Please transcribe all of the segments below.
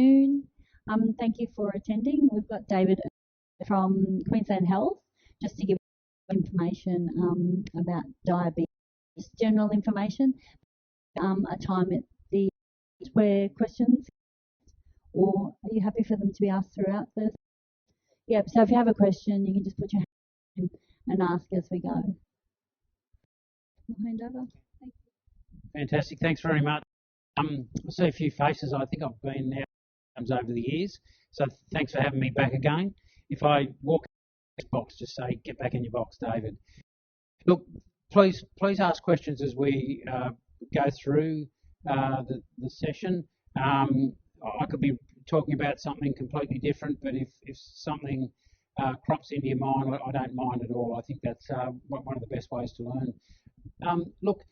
afternoon. Thank you for attending. We've got David from Queensland Health just to give information about diabetes, general information, a time at the where questions, or are you happy for them to be asked throughout the? Yeah, so if you have a question, you can just put your hand and ask as we go. I'll hand over. Thank you. Fantastic. Thanks very much. I see a few faces. I think I've been there over the years. So thanks for having me back again. If I walk in this box, just say, get back in your box, David. Look, please ask questions as we go through the session. I could be talking about something completely different, but if something crops into your mind, I don't mind at all. I think that's one of the best ways to learn. Look,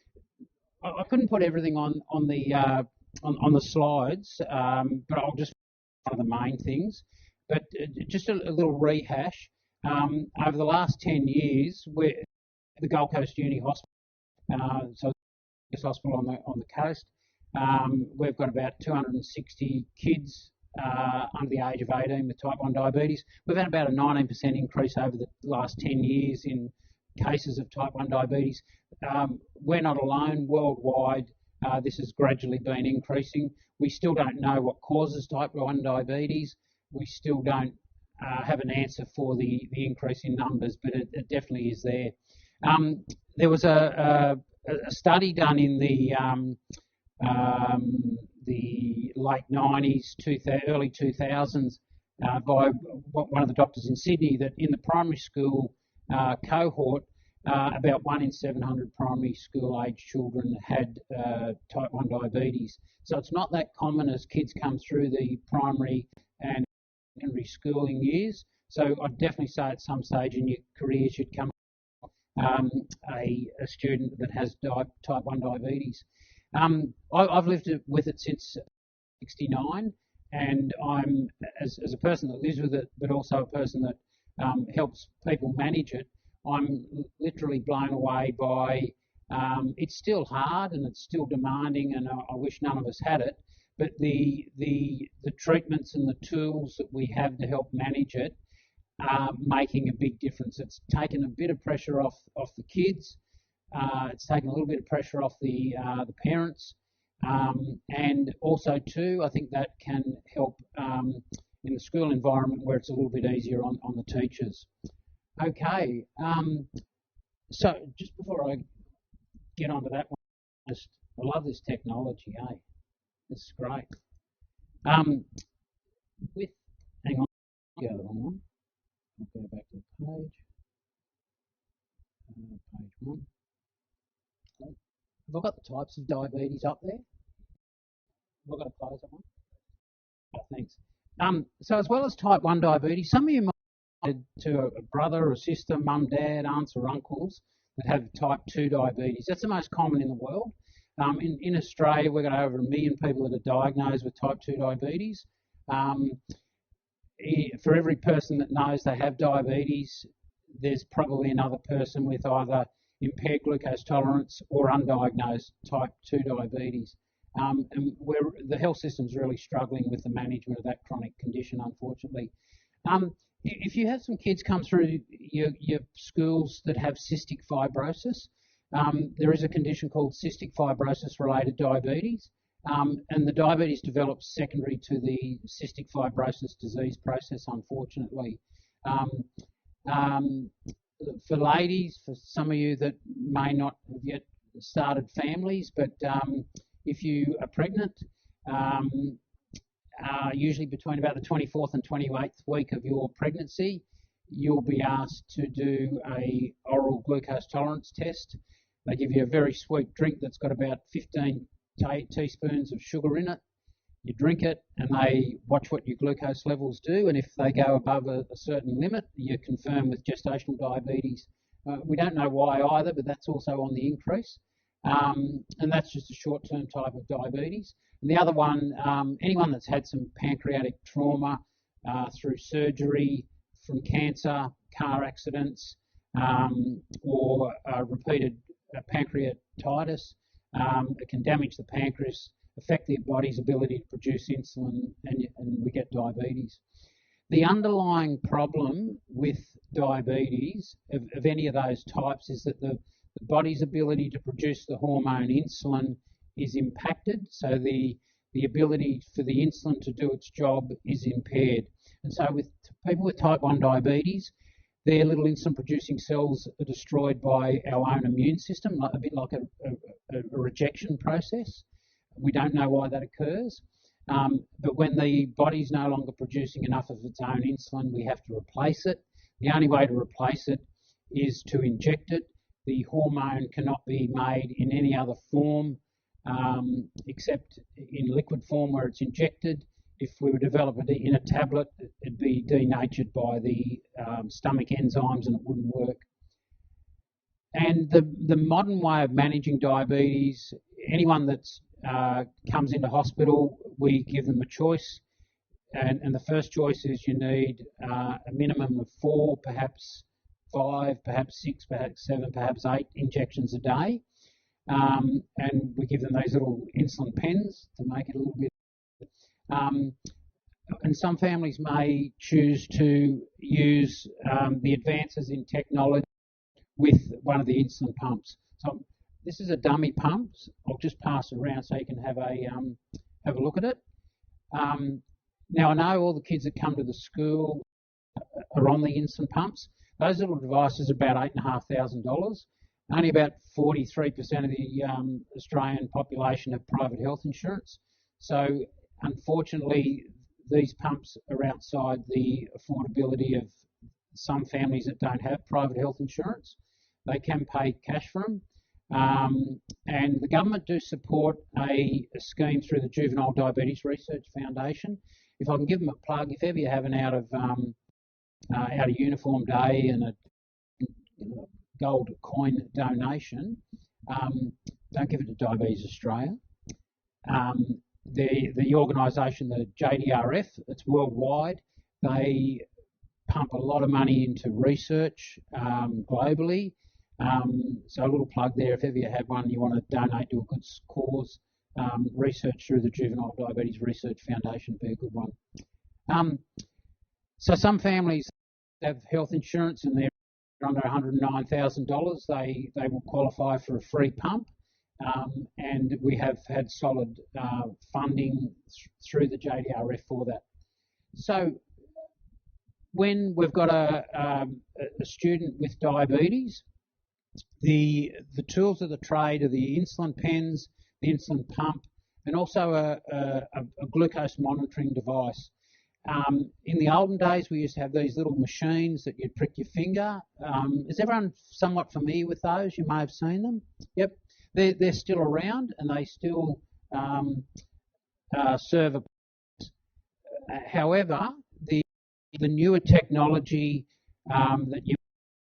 I couldn't put everything on the slides, but I'll just one of the main things. But just a little rehash. Over the last 10 years, we're the Gold Coast Uni Hospital, so this hospital on the coast. We've got about 260 kids under the age of 18 with type 1 diabetes. We've had about a 19% increase over the last 10 years in cases of type 1 diabetes. We're not alone. Worldwide, this has gradually been increasing. We still don't know what causes type 1 diabetes. We still don't have an answer for the increase in numbers, but it definitely is there. There was a study done in the late 90s, early 2000s by one of the doctors in Sydney that in the primary school cohort, about 1 in 700 primary school age children had type 1 diabetes. So it's not that common as kids come through the primary and secondary schooling years. So I'd definitely say at some stage in your career you should come a student that has type 1 diabetes. I've lived with it since 69, and I'm, as a person that lives with it, but also a person that helps people manage it, I'm literally blown away by it's still hard and it's still demanding, and I wish none of us had it, but the treatments and the tools that we have to help manage it are making a big difference. It's taken a bit of pressure off the kids. It's taken a little bit of pressure off the parents, and also too, I think that can help in the school environment where it's a little bit easier on the teachers. Okay, so just before I get onto that one, I love this technology, eh? This is great. Hang on, go the wrong one. I'll go back to the page. Page 1. Have I got the types of diabetes up there? Have I got to close that one? Oh, thanks. So as well as type 1 diabetes, some of you might to a brother or sister, mum, dad, aunts or uncles that have type 2 diabetes. That's the most common in the world. In Australia, we've got over 1 million people that are diagnosed with type 2 diabetes. For every person that knows they have diabetes, there's probably another person with either impaired glucose tolerance or undiagnosed type 2 diabetes. And the health system's really struggling with the management of that chronic condition, unfortunately. If you have some kids come through your schools that have cystic fibrosis, there is a condition called cystic fibrosis-related diabetes, and the diabetes develops secondary to the cystic fibrosis disease process, unfortunately. For ladies, for some of you that may not have yet started families, but if you are pregnant, usually between about the 24th and 28th week of your pregnancy, you'll be asked to do a oral glucose tolerance test. They give you a very sweet drink that's got about 15 teaspoons of sugar in it. You drink it and they watch what your glucose levels do, and if they go above a certain limit, you're confirmed with gestational diabetes. We don't know why either, but that's also on the increase. And that's just a short-term type of diabetes. And the other one, anyone that's had some pancreatic trauma through surgery, from cancer, car accidents, or repeated pancreatitis, it can damage the pancreas affect their body's ability to produce insulin, and we get diabetes. The underlying problem with diabetes of any of those types is that the body's ability to produce the hormone insulin is impacted, so the ability for the insulin to do its job is impaired. And so with people with type 1 diabetes, their little insulin producing cells are destroyed by our own immune system, a bit like a rejection process. We don't know why that occurs. But when the body's no longer producing enough of its own insulin, we have to replace it. The only way to replace it is to inject it. The hormone cannot be made in any other form except in liquid form where it's injected. If we were to develop it in a tablet, it'd be denatured by the stomach enzymes and it wouldn't work. And the modern way of managing diabetes, anyone that's comes into hospital, we give them a choice. And the first choice is you need a minimum of 4, perhaps 5, perhaps 6, perhaps 7, perhaps 8 injections a day. And we give them those little insulin pens to make it a little bit. And some families may choose to use the advances in technology with one of the insulin pumps. So this is a dummy pump. I'll just pass it around so you can have a look at it. Now I know all the kids that come to the school are on the insulin pumps. Those little devices are about $8,500. Only about 43% of the Australian population have private health insurance. So unfortunately, these pumps are outside the affordability of some families that don't have private health insurance. They can pay cash for them. And the government do support a scheme through the Juvenile Diabetes Research Foundation. If I can give them a plug, if ever you have an out of uniform day and a gold coin donation, don't give it to Diabetes Australia. The organisation, the JDRF, it's worldwide. They pump a lot of money into research globally. So a little plug there, if ever you have one, you want to donate to a good cause, research through the Juvenile Diabetes Research Foundation would be a good one. So some families have health insurance and they're under $109,000. They will qualify for a free pump. And we have had solid funding through the JDRF for that. So when we've got a student with diabetes, the tools of the trade are the insulin pens, the insulin pump, and also a glucose monitoring device. In the olden days, we used to have these little machines that you'd prick your finger. Is everyone somewhat familiar with those? You may have seen them. Yep. They're still around and they still serve a purpose. However, the newer technology that you've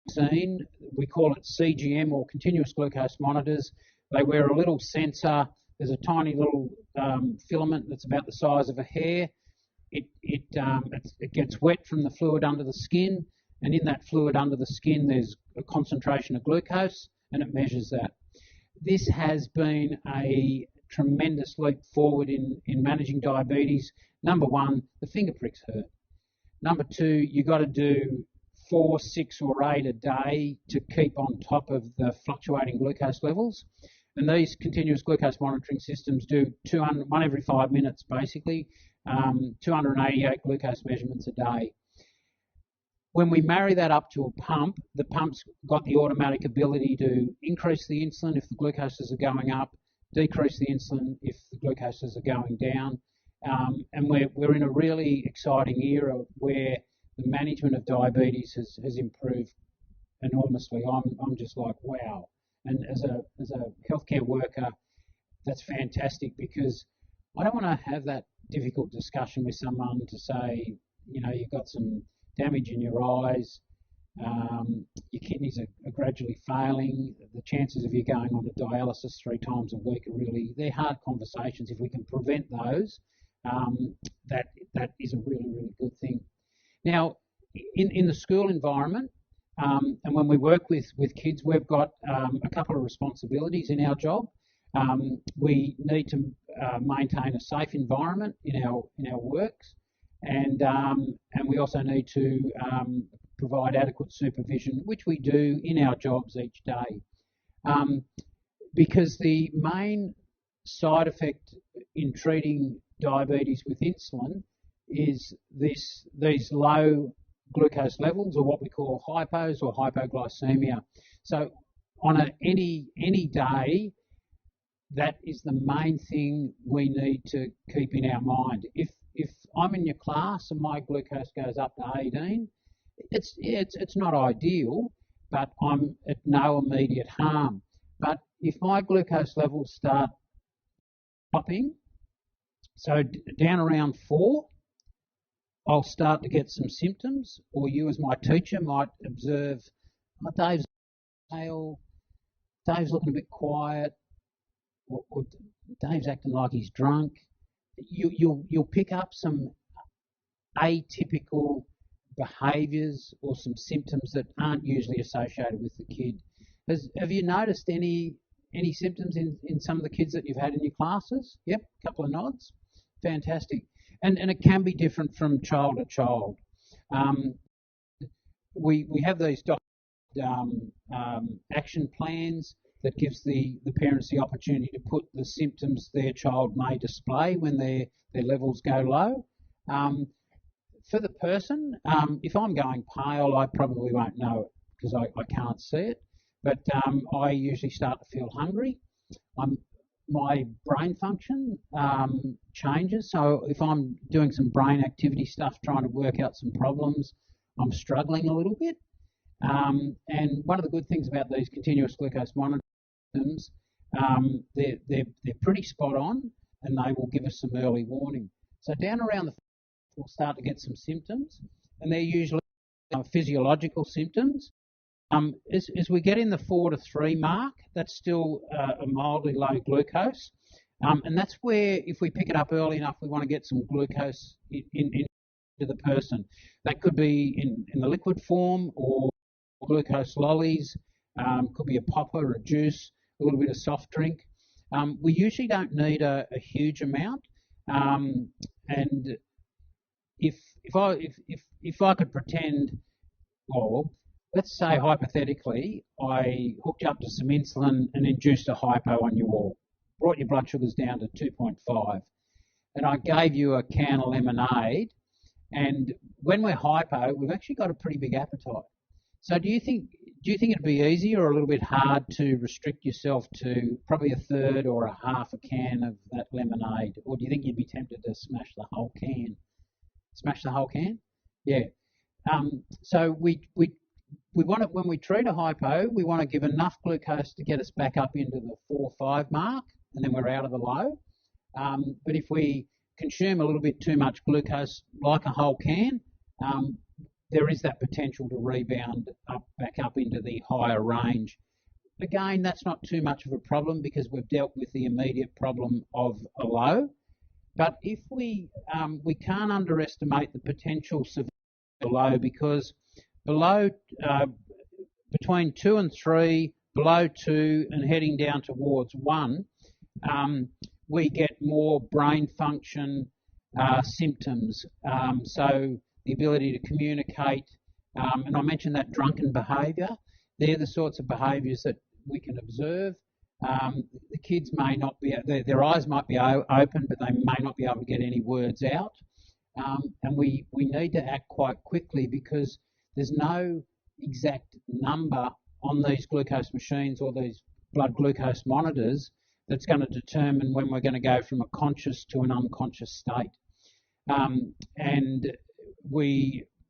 seen, we call it CGM or continuous glucose monitors. They wear a little sensor. There's a tiny little filament that's about the size of a hair. It gets wet from the fluid under the skin, and in that fluid under the skin there's a concentration of glucose, and it measures that. This has been a tremendous leap forward in managing diabetes. Number one, the finger pricks hurt. Number two, you've got to do 4, 6 or 8 a day to keep on top of the fluctuating glucose levels. And these continuous glucose monitoring systems do 1 every 5 minutes basically, 288 glucose measurements a day. When we marry that up to a pump, the pump's got the automatic ability to increase the insulin if the glucoses are going up, decrease the insulin if the glucoses are going down. And we're in a really exciting era where the management of diabetes has improved enormously. I'm just like, wow. And as a healthcare worker, that's fantastic, because I don't want to have that difficult discussion with someone to say, you know, you've got some damage in your eyes, your kidneys are gradually failing, the chances of you going on to dialysis 3 times a week are they're hard conversations. If we can prevent those, that is a really, really good thing. Now, in the school environment, and when we work with kids, we've got a couple of responsibilities in our job. We need to maintain a safe environment in our works, and we also need to provide adequate supervision, which we do in our jobs each day. Because the main side effect in treating diabetes with insulin is these low glucose levels, or what we call hypos or hypoglycemia. So on any day, that is the main thing we need to keep in our mind. If I'm in your class and my glucose goes up to 18, it's not ideal, but I'm at no immediate harm. But if my glucose levels start dropping, so down around 4, I'll start to get some symptoms, or you as my teacher might observe, oh, Dave's pale, Dave's looking a bit quiet, or Dave's acting like he's drunk. You'll pick up some atypical behaviours or some symptoms that aren't usually associated with the kid. Have you noticed any symptoms in some of the kids that you've had in your classes? Yep, a couple of nods. Fantastic. And it can be different from child to child. We have these action plans that gives the parents the opportunity to put the symptoms their child may display when their levels go low. For the person, if I'm going pale, I probably won't know it because I can't see it. But I usually start to feel hungry. My brain function changes. So if I'm doing some brain activity stuff, trying to work out some problems, I'm struggling a little bit. And one of the good things about these continuous glucose monitoring systems, they're pretty spot on, and they will give us some early warning. So down around the we'll start to get some symptoms, and they're usually physiological symptoms. As we get in the 4 to 3 mark, that's still a mildly low glucose, and that's where, if we pick it up early enough, we want to get some glucose into the person. That could be in the liquid form, or glucose lollies, could be a popper, a juice, a little bit of soft drink. We usually don't need a huge amount, and if I could pretend, well, let's say hypothetically, I hooked you up to some insulin and induced a hypo on you all, brought your blood sugars down to 2.5, and I gave you a can of lemonade, and when we're hypo, we've actually got a pretty big appetite. So do you think it'd be easy or a little bit hard to restrict yourself to probably a third or a half a can of that lemonade, or do you think you'd be tempted to smash the whole can? Smash the whole can? Yeah. So we want to, when we treat a hypo, we want to give enough glucose to get us back up into the 4-5 mark, and then we're out of the low. But if we consume a little bit too much glucose, like a whole can, there is that potential to rebound back up into the higher range. Again, that's not too much of a problem because we've dealt with the immediate problem of a low. But if we can't underestimate the potential severe low, because below between 2 and 3, below 2 and heading down towards 1, we get more brain function symptoms. So the ability to communicate, and I mentioned that drunken behaviour, they're the sorts of behaviours that we can observe. The kids may not be, their eyes might be open, but they may not be able to get any words out. And we need to act quite quickly because there's no exact number on these glucose machines or these blood glucose monitors that's going to determine when we're going to go from a conscious to an unconscious state. And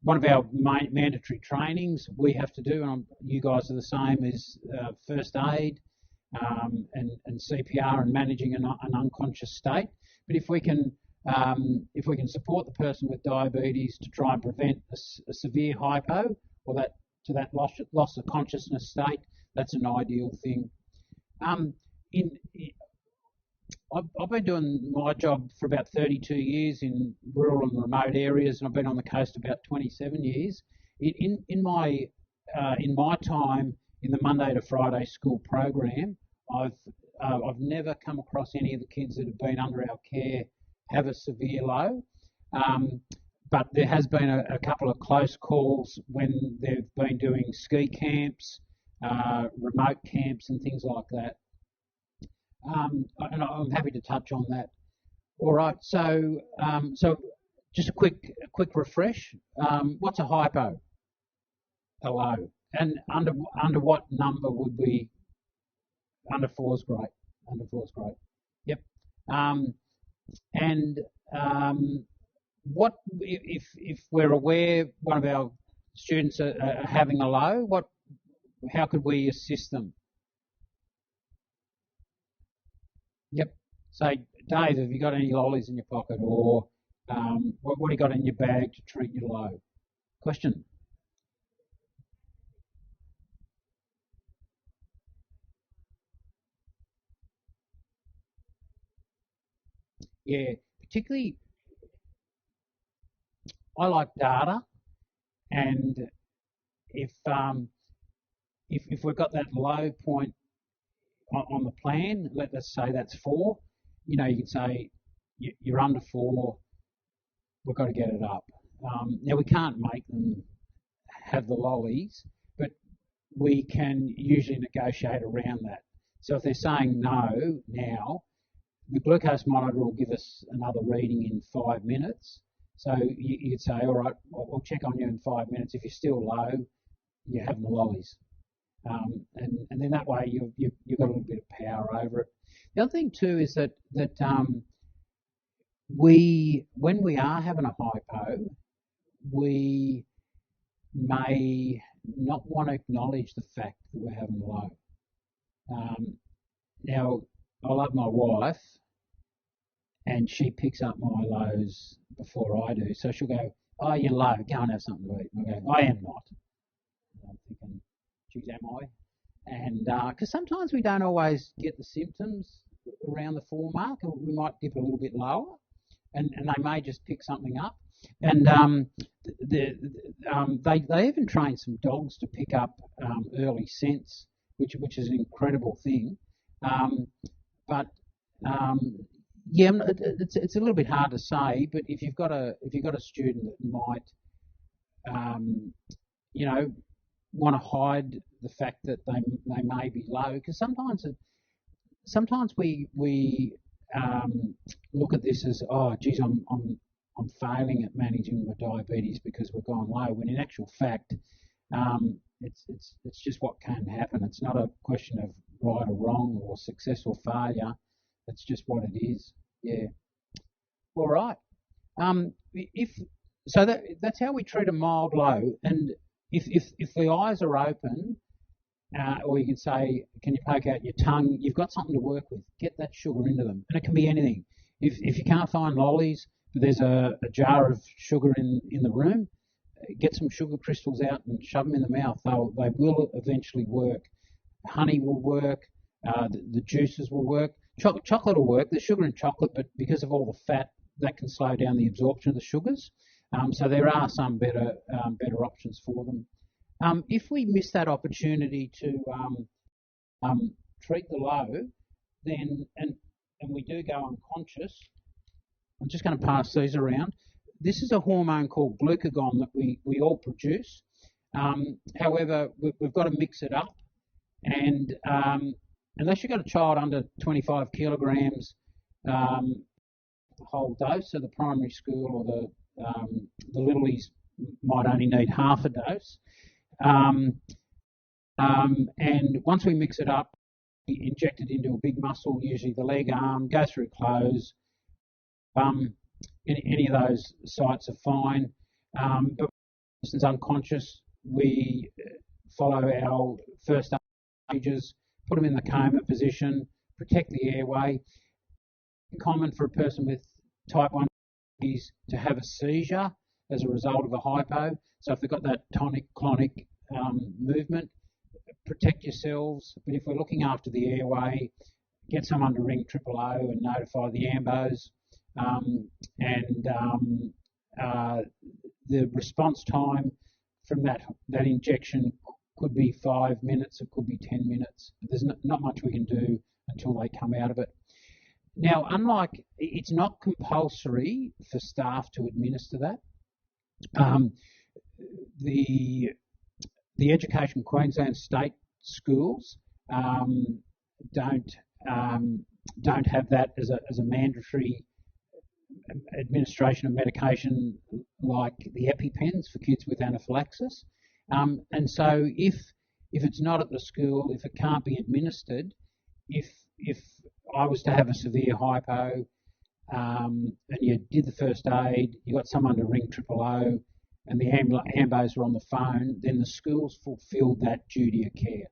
one of our mandatory trainings we have to do, and you guys are the same, is first aid and CPR and managing an unconscious state. But if we can support the person with diabetes to try and prevent a severe hypo or that loss of consciousness state, that's an ideal thing. I've been doing my job for about 32 years in rural and remote areas, and I've been on the coast about 27 years. In my time in the Monday to Friday school program, I've I've never come across any of the kids that have been under our care have a severe low. But there has been a couple of close calls when they've been doing ski camps, remote camps and things like that. And I'm happy to touch on that. All right, so just a quick refresh. What's a hypo? A low. And under what number would we? Under 4 is great. Under 4 is great. Yep. What if we're aware one of our students are having a low? How could we assist them? Yep. Say, Dave, have you got any lollies in your pocket, or what have you got in your bag to treat your low? Question. Yeah, particularly I like data, and if we've got that low point on the plan, let's say that's 4, you can say you're under 4, we've got to get it up. Now we can't make them have the lollies, but we can usually negotiate around that. So if they're saying no now, the glucose monitor will give us another reading in 5 minutes. So you'd say, all right, we'll check on you in 5 minutes. If you're still low, you're having the lollies. And then that way you've got a little bit of power over it. The other thing too is that when we are having a hypo, we may not want to acknowledge the fact that we're having a low. Now, I love my wife, and she picks up my lows before I do. So she'll go, "Oh, you're low. Go and have something to eat." And I go, "I am not." And I'm thinking, "Geez, am I?" And because sometimes we don't always get the symptoms around the 4 mark, or we might dip a little bit lower, and they may just pick something up. And they even train some dogs to pick up early scents, which is an incredible thing. But yeah, it's a little bit hard to say. But if you've got a student that might, want to hide the fact that they may be low, because sometimes we look at this as, oh, geez, I'm failing at managing my diabetes because we're gone low. When in actual fact, it's just what can happen. It's not a question of right or wrong or success or failure. It's just what it is. Yeah. All right. That's how we treat a mild low. And if the eyes are open, or you can say, can you poke out your tongue? You've got something to work with. Get that sugar into them, and it can be anything. If you can't find lollies, but there's a jar of sugar in the room, get some sugar crystals out and shove them in the mouth. They will eventually work. Honey will work. The juices will work. Chocolate will work. There's sugar in chocolate, but because of all the fat, that can slow down the absorption of the sugars. So there are some better options for them. If we miss that opportunity to treat the low, then and we do go unconscious, I'm just going to pass these around. This is a hormone called glucagon that we all produce. However, we've got to mix it up, and unless you've got a child under 25 kilograms, whole dose, so the primary school or the littlies might only need half a dose. And once we mix it up, we inject it into a big muscle, usually the leg, arm, go through clothes. Any of those sites are fine. But for instance, unconscious, we follow our first stages, put them in the coma position, protect the airway. Common for a person with type 1 diabetes to have a seizure as a result of a hypo. So if they've got that tonic-clonic movement, protect yourselves. But if we're looking after the airway, get someone to ring 000 and notify the ambos. The response time from that injection could be 5 minutes, it could be 10 minutes. There's not much we can do until they come out of it. Now, it's not compulsory for staff to administer that. Um, the Education Queensland state schools don't have that as a mandatory administration of medication like the EpiPens for kids with anaphylaxis. And so if it's not at the school, if it can't be administered, if I was to have a severe hypo and you did the first aid, you got someone to ring 000 and the ambos are on the phone, then the schools fulfilled that duty of care.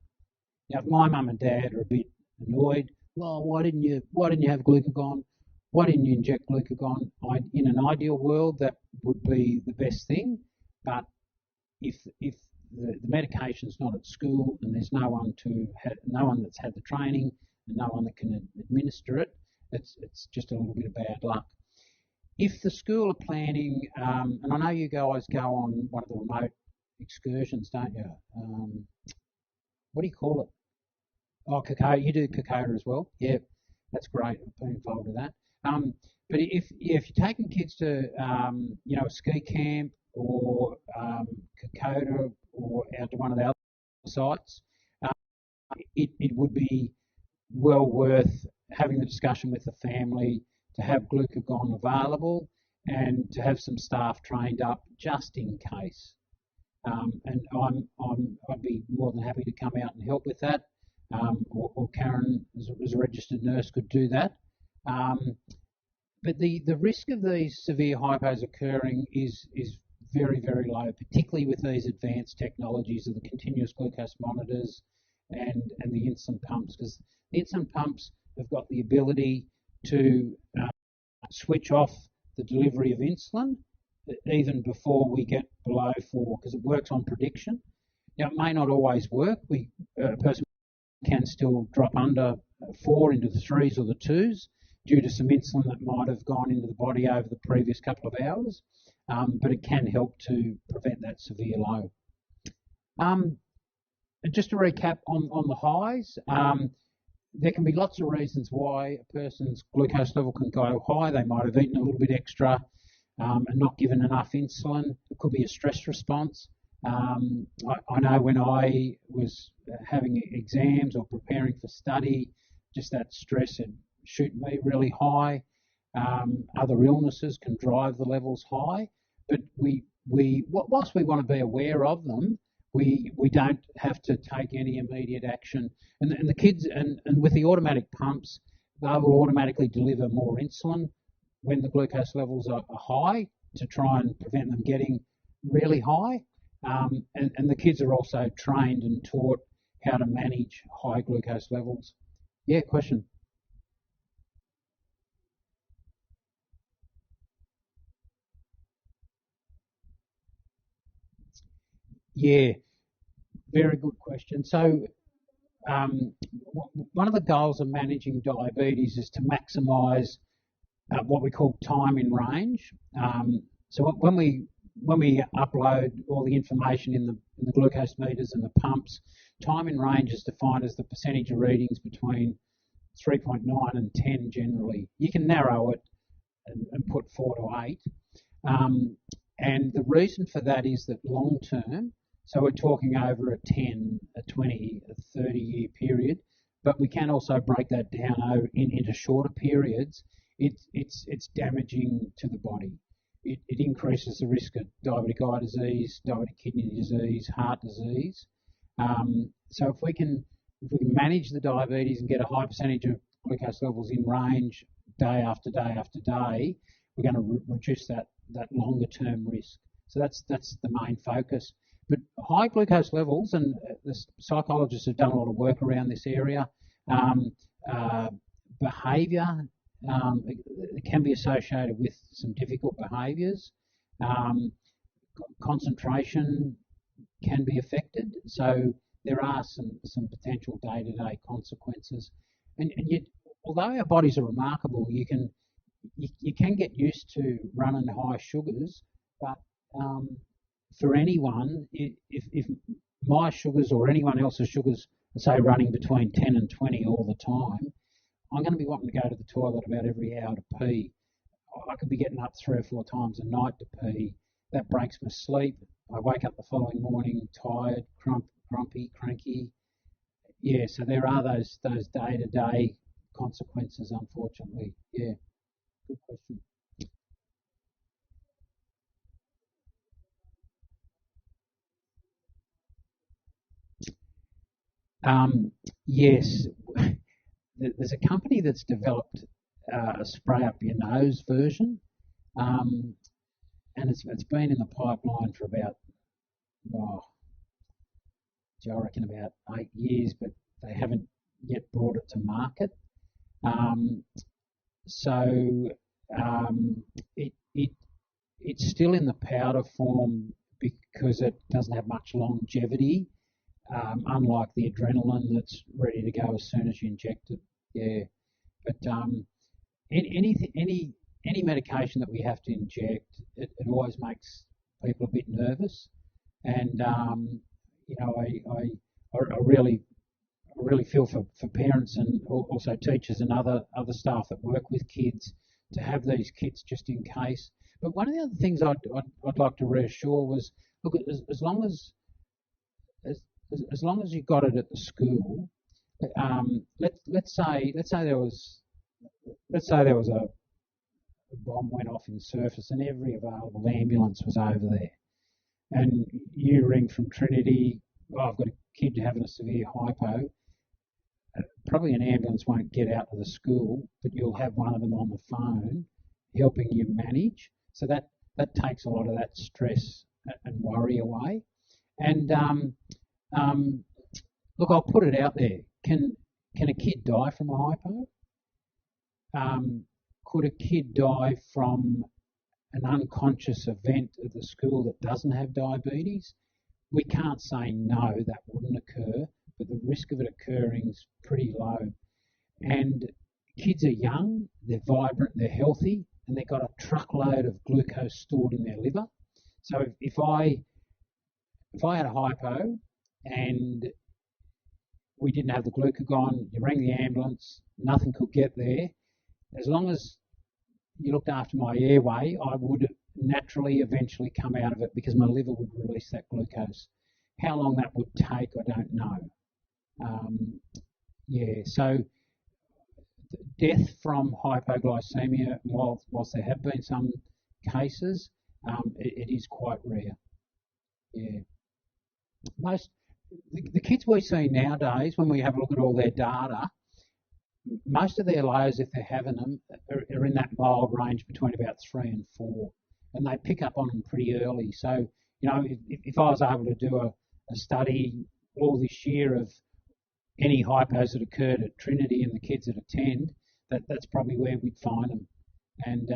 Now, if my mum and dad are a bit annoyed, well, why didn't you have glucagon? Why didn't you inject glucagon? In an ideal world, that would be the best thing. But if the medication's not at school and there's no one that's had the training and no one that can administer it, it's just a little bit of bad luck. If the school are planning, and I know you guys go on one of the remote excursions, don't you? What do you call it? Oh, Kokoda. You do Kokoda as well? Yeah, that's great. I've been involved with that. But if you're taking kids to a ski camp or Kokoda or out to one of the other sites, it would be well worth having the discussion with the family to have glucagon available and to have some staff trained up just in case. And I'd be more than happy to come out and help with that. Or Karen, as a registered nurse, could do that. But the risk of these severe hypos occurring is very, very low, particularly with these advanced technologies of the continuous glucose monitors and the insulin pumps, because the insulin pumps have got the ability to switch off the delivery of insulin even before we get below 4, because it works on prediction. Now, it may not always work. A person can still drop under 4 into the 3s or the 2s due to some insulin that might have gone into the body over the previous couple of hours, but it can help to prevent that severe low. And just to recap on the highs, there can be lots of reasons why a person's glucose level can go high. They might have eaten a little bit extra and not given enough insulin. It could be a stress response. I know when I was having exams or preparing for study, just that stress had shoot me really high. Other illnesses can drive the levels high, but whilst we want to be aware of them, we don't have to take any immediate action. And the kids, and with the automatic pumps, they will automatically deliver more insulin when the glucose levels are high to try and prevent them getting really high. And the kids are also trained and taught how to manage high glucose levels. Yeah, question? Yeah, very good question. So one of the goals of managing diabetes is to maximise what we call time in range. So when we upload all the information in the glucose meters and the pumps, time in range is defined as the percentage of readings between 3.9 and 10 generally. You can narrow it and put 4 to 8. And the reason for that is that long term, so we're talking over a 10, a 20, a 30-year period, but we can also break that down into shorter periods. It's damaging to the body. It increases the risk of diabetic eye disease, diabetic kidney disease, heart disease. So if we can manage the diabetes and get a high percentage of glucose levels in range day after day after day, we're going to reduce that longer term risk. So that's the main focus. But high glucose levels, and the psychologists have done a lot of work around this area, behaviour, it can be associated with some difficult behaviours. Concentration can be affected. So there are some potential day-to-day consequences. And yet, although our bodies are remarkable, you can get used to running high sugars, but for anyone, if my sugars or anyone else's sugars are, say, running between 10 and 20 all the time, I'm going to be wanting to go to the toilet about every hour to pee. I could be getting up 3 or 4 times a night to pee. That breaks my sleep. I wake up the following morning tired, grumpy, cranky. Yeah, so there are those day-to-day consequences, unfortunately. Yeah, good question. Yes, there's a company that's developed a spray up your nose version, um, and it's been in the pipeline for about, oh, I reckon about 8 years, but they haven't yet brought it to market. Um, so um, it, it it's still in the powder form because it doesn't have much longevity, unlike the adrenaline that's ready to go as soon as you inject it. Yeah, but any medication that we have to inject, it always makes people a bit nervous, and you know, I really feel for parents and also teachers and other staff that work with kids to have these kits just in case. But one of the other things I'd like to reassure was, look, as, as long as you got it at the school, let's say there was a bomb went off in Surface and every available ambulance was over there, and you ring from Trinity, oh, I've got a kid having a severe hypo. Probably an ambulance won't get out to the school, but you'll have one of them on the phone helping you manage. So that takes a lot of that stress and worry away. And um, look, I'll put it out there. Can a kid die from a hypo? Could a kid die from an unconscious event at the school that doesn't have diabetes? We can't say no, that wouldn't occur, but the risk of it occurring is pretty low. And kids are young, they're vibrant, they're healthy, and they've got a truckload of glucose stored in their liver. So if I had a hypo and we didn't have the glucagon, you rang the ambulance, nothing could get there, as long as you looked after my airway, I would naturally eventually come out of it because my liver would release that glucose. How long that would take, I don't know. Yeah, so death from hypoglycemia, whilst there have been some cases, it is quite rare. Yeah, the kids we see nowadays, when we have a look at all their data, most of their lows, if they're having them, are in that mild range between about 3 and 4, and they pick up on them pretty early. So, you know, if I was able to do a study all this year of any hypos that occurred at Trinity and the kids that attend, that's probably where we'd find them. And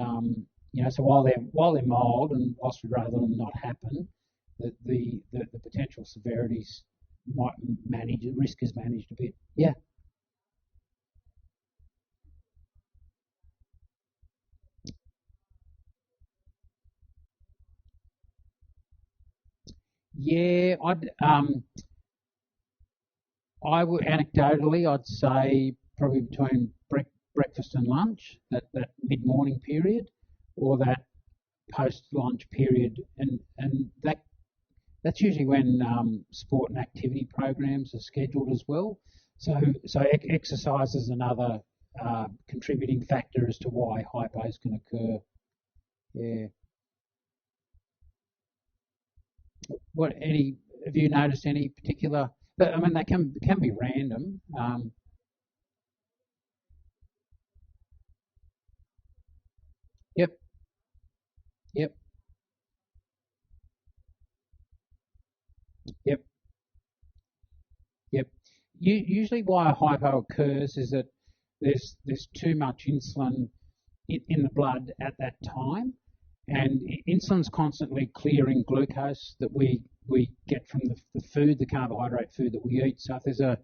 you know, so while they're mild, and whilst we'd rather them not happen, the potential severities might manage, the risk is managed a bit. Yeah. Yeah, I would anecdotally, I'd say probably between breakfast and lunch, that mid-morning period, or that post-lunch period, and that's usually when sport and activity programs are scheduled as well. So exercise is another contributing factor as to why hypos can occur. Yeah. Have you noticed any particular? But I mean, they can be random. Yep, yep, yep, yep. Usually, why a hypo occurs is that there's too much insulin in the blood at that time, and insulin's constantly clearing glucose that we get from the food, the carbohydrate food that we eat. So if there's uh,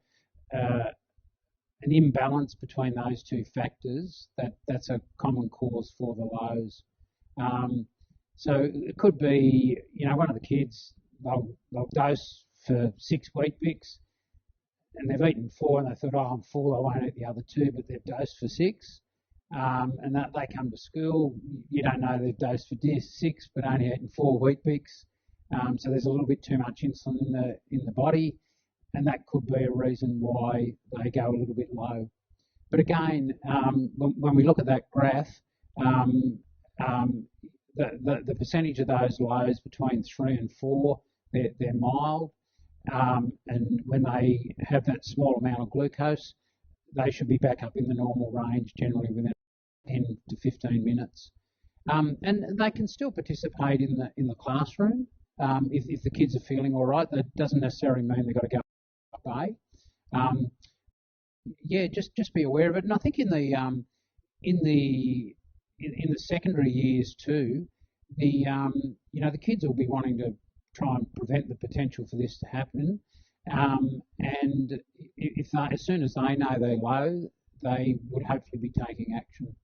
an imbalance between those two factors, that's a common cause for the lows. Um, so it could be, you know, one of the kids, they'll dose for 6 Weet-Bix, and they've eaten 4, and they thought, oh, I'm full, I won't eat the other 2, but they've dosed for 6. And that they come to school, you don't know they've dosed for 6, but only eaten 4 Wheat Bix. So there's a little bit too much insulin in the body, and that could be a reason why they go a little bit low. But again, when we look at that graph, the percentage of those lows between 3 and 4, they're mild, and when they have that small amount of glucose, they should be back up in the normal range, generally within 10 to 15 minutes. And they can still participate in the classroom if the kids are feeling all right. That doesn't necessarily mean they've got to go away. Yeah, just be aware of it. And I think in the secondary years too, the kids will be wanting to try and prevent the potential for this to happen. And if they, as soon as they know they're low, they would hopefully be taking action.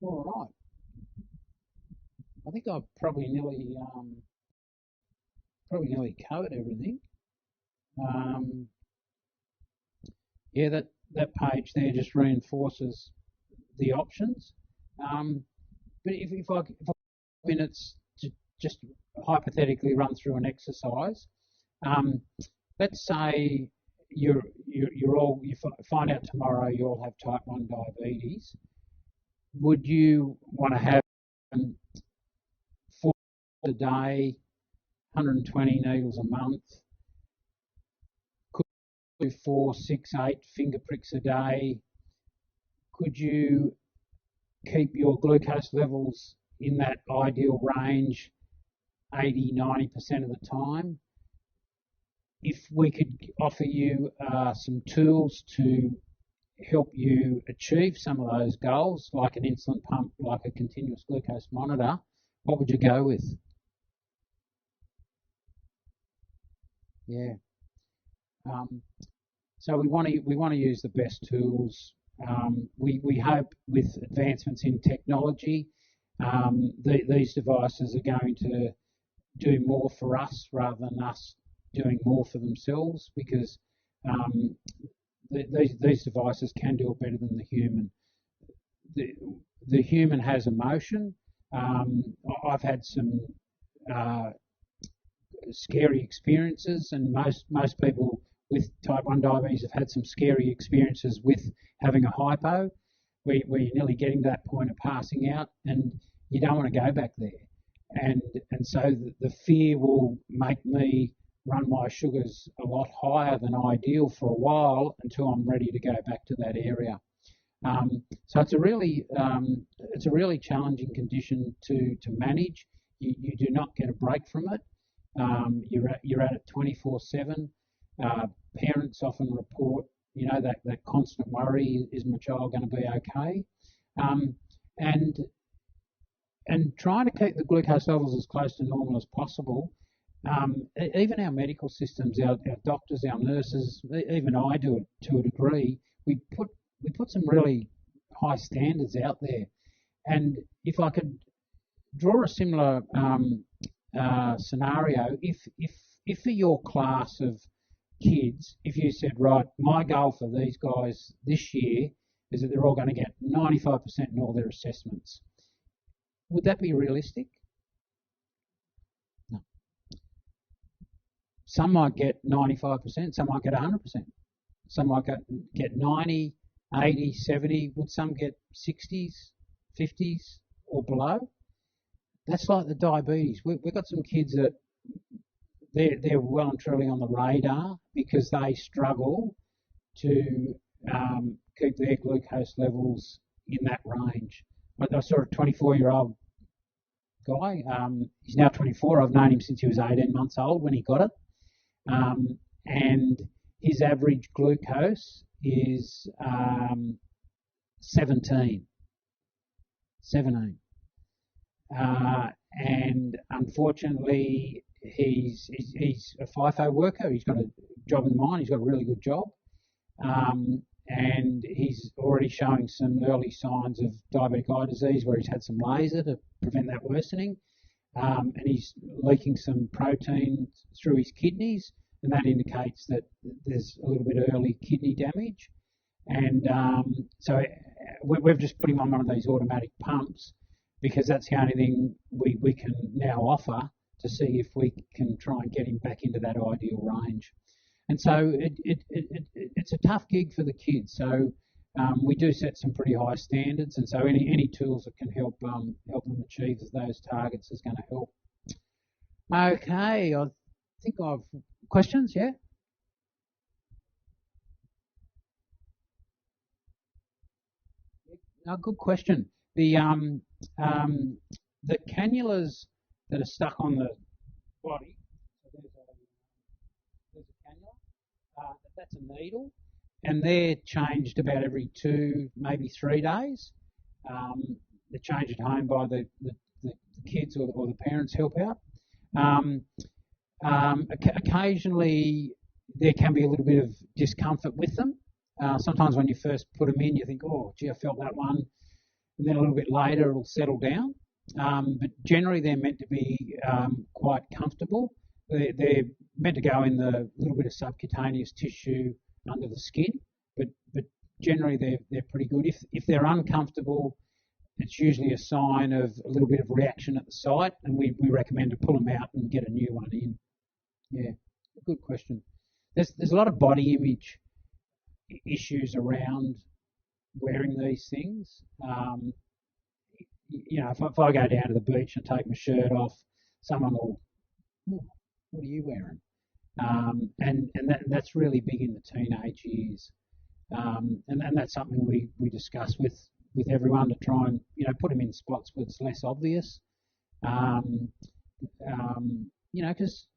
All right. I think I've probably nearly covered everything. Yeah, that page there just reinforces the options. But if I minutes to just hypothetically run through an exercise, let's say you find out tomorrow you all have type 1 diabetes. Would you want to have 4 a day, 120 needles a month? Could you do 4, 6, 8 finger pricks a day? Could you keep your glucose levels in that ideal range 80, 90% of the time? If we could offer you some tools to help you achieve some of those goals, like an insulin pump, like a continuous glucose monitor, what would you go with? Yeah. So we want to use the best tools. We hope with advancements in technology, these devices are going to do more for us rather than us doing more for themselves, because these devices can do it better than the human. The human has emotion. I've had some scary experiences, and most people with type 1 diabetes have had some scary experiences with having a hypo, where you're nearly getting to that point of passing out, and you don't want to go back there. And so the fear will make me run my sugars a lot higher than ideal for a while until I'm ready to go back to that area. So it's a really challenging condition to manage. You do not get a break from it. You're at it 24/7. Parents often report, that constant worry: is my child going to be okay? And trying to keep the glucose levels as close to normal as possible. Even our medical systems, our doctors, our nurses, even I do it to a degree. We put some really high standards out there, and if I could draw a similar scenario, if for your class of kids, if you said, right, my goal for these guys this year is that they're all going to get 95% in all their assessments, would that be realistic? No. Some might get 95%, some might get 100%. Some might get 90, 80, 70. Would some get 60s, 50s or below? That's like the diabetes. We've got some kids that they're well and truly on the radar because they struggle to keep their glucose levels in that range. I saw a 24-year-old guy. He's now 24. I've known him since he was 18 months old when he got it. And his average glucose is 17. And unfortunately, he's a FIFO worker. He's got a job in the mine. He's got a really good job. And he's already showing some early signs of diabetic eye disease, where he's had some laser to prevent that worsening. And he's leaking some protein through his kidneys, and that indicates that there's a little bit of early kidney damage. And so we've just put him on one of these automatic pumps because that's the only thing we can now offer to see if we can try and get him back into that ideal range. And so it's a tough gig for the kids. So we do set some pretty high standards, and so any tools that can help them achieve those targets is going to help. Okay, I think I've questions. Yeah. Good question. The cannulas that are stuck on the body. So there's a cannula. That's a needle, and they're changed about every 2, maybe 3 days. They're changed at home by the kids or the parents help out. Occasionally, there can be a little bit of discomfort with them. Sometimes when you first put them in, you think, oh, gee, I felt that one. And then a little bit later, it'll settle down. But generally, they're meant to be quite comfortable. They're meant to go in the little bit of subcutaneous tissue under the skin. But generally, they're pretty good. If they're uncomfortable, it's usually a sign of a little bit of reaction at the site, and we recommend to pull them out and get a new one in. Yeah, good question. There's a lot of body image issues around wearing these things. If I go down to the beach and take my shirt off, someone will, what are you wearing? And that's really big in the teenage years. And that's something we discuss with everyone to try and put them in spots where it's less obvious. Because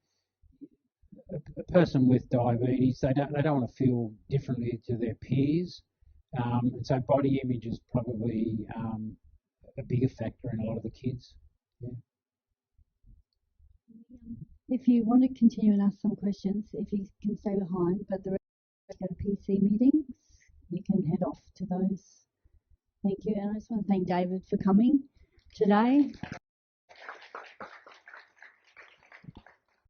a person with diabetes, they don't want to feel differently to their peers, and so body image is probably a bigger factor in a lot of the kids. Yeah. If you want to continue and ask some questions, if you can stay behind, but the rest of the PC meetings, you can head off to those. Thank you, and I just want to thank David for coming today.